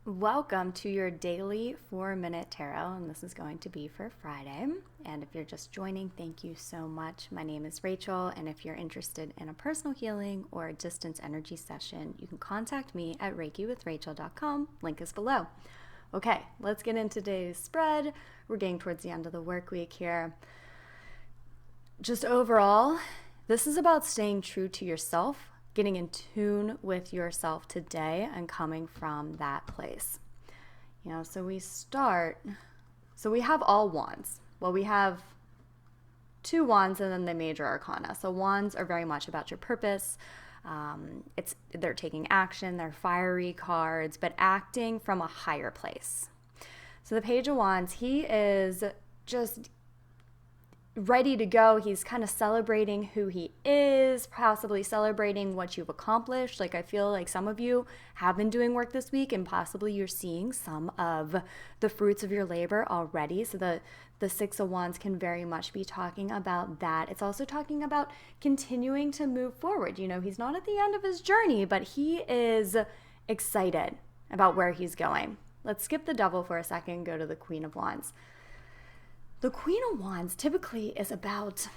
Welcome to your daily 4-minute tarot, and this is going to be for Friday. And if you're just joining, thank you so much. My name is Rachel, and if you're interested in a personal healing or a distance energy session, you can contact me at reikiwithrachel.com. Link is below. Okay, let's get into today's spread. We're getting towards the end of the work week here. Just overall, this is about staying true to yourself, getting in tune with yourself today and coming from that place. So we have all wands. Well, we have 2 wands and then the major arcana. So wands are very much about your purpose. They're taking action, they're fiery cards, but acting from a higher place. So the Page of Wands, he is just ready to go. He's kind of celebrating who he is, possibly celebrating what you've accomplished. Like, I feel like some of you have been doing work this week and possibly you're seeing some of the fruits of your labor already. So the 6 of Wands can very much be talking about that. It's also talking about continuing to move forward. He's not at the end of his journey, but he is excited about where he's going. Let's skip the Devil for a second and go to the Queen of Wands. The Queen of Wands typically is about,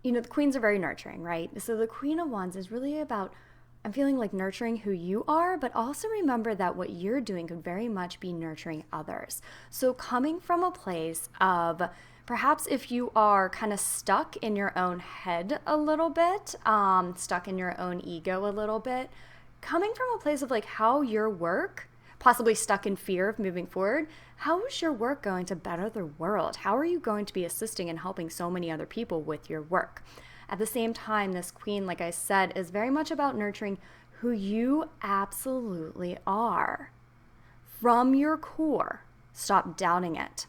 the queens are very nurturing, right? So the Queen of Wands is really about, I'm feeling like nurturing who you are, but also remember that what you're doing could very much be nurturing others. So coming from a place of, perhaps if you are kind of stuck in your own head a little bit, stuck in your own ego a little bit, coming from a place of like how your work, possibly stuck in fear of moving forward, how is your work going to better the world? How are you going to be assisting and helping so many other people with your work? At the same time, this queen, like I said, is very much about nurturing who you absolutely are from your core. Stop doubting it.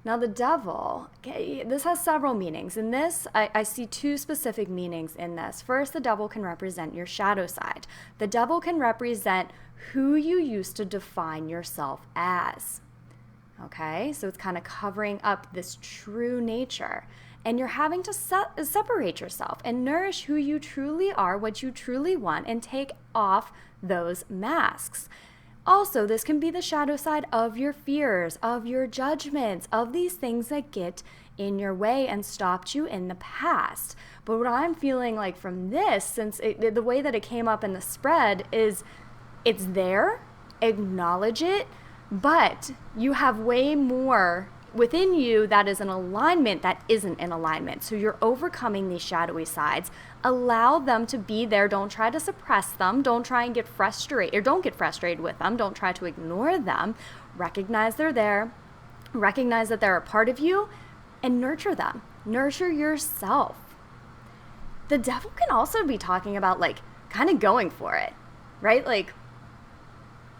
Now the Devil, okay, this has several meanings. In this, I see 2 specific meanings in this. First, the Devil can represent your shadow side. The Devil can represent who you used to define yourself as. Okay, so it's kind of covering up this true nature. And you're having to separate yourself and nourish who you truly are, what you truly want, and take off those masks. Also, this can be the shadow side of your fears, of your judgments, of these things that get in your way and stopped you in the past. But what I'm feeling like from this, the way that it came up in the spread is it's there, acknowledge it, but you have way more within you that is in alignment that isn't in alignment. So you're overcoming these shadowy sides. Allow them to be there. Don't try to suppress them. Don't try and get frustrated, or don't get frustrated with them. Don't try to ignore them. Recognize they're there. Recognize that they're a part of you and nurture them. Nurture yourself. The Devil can also be talking about like kind of going for it, right? Like,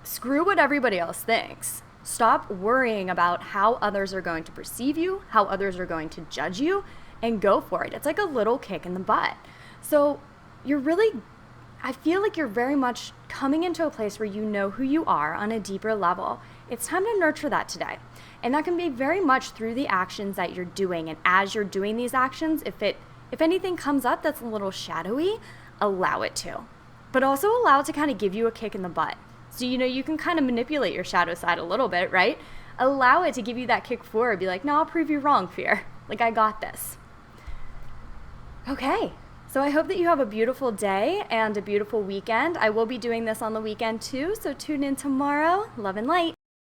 screw what everybody else thinks. Stop worrying about how others are going to perceive you, how others are going to judge you, and go for it. It's like a little kick in the butt. So I feel like you're very much coming into a place where you know who you are on a deeper level. It's time to nurture that today. And that can be very much through the actions that you're doing. And as you're doing these actions, if anything comes up that's a little shadowy, allow it to. But also allow it to kind of give you a kick in the butt. So, you can kind of manipulate your shadow side a little bit, right? Allow it to give you that kick forward. Be like, no, I'll prove you wrong, fear. Like, I got this. Okay. So I hope that you have a beautiful day and a beautiful weekend. I will be doing this on the weekend too. So tune in tomorrow. Love and light.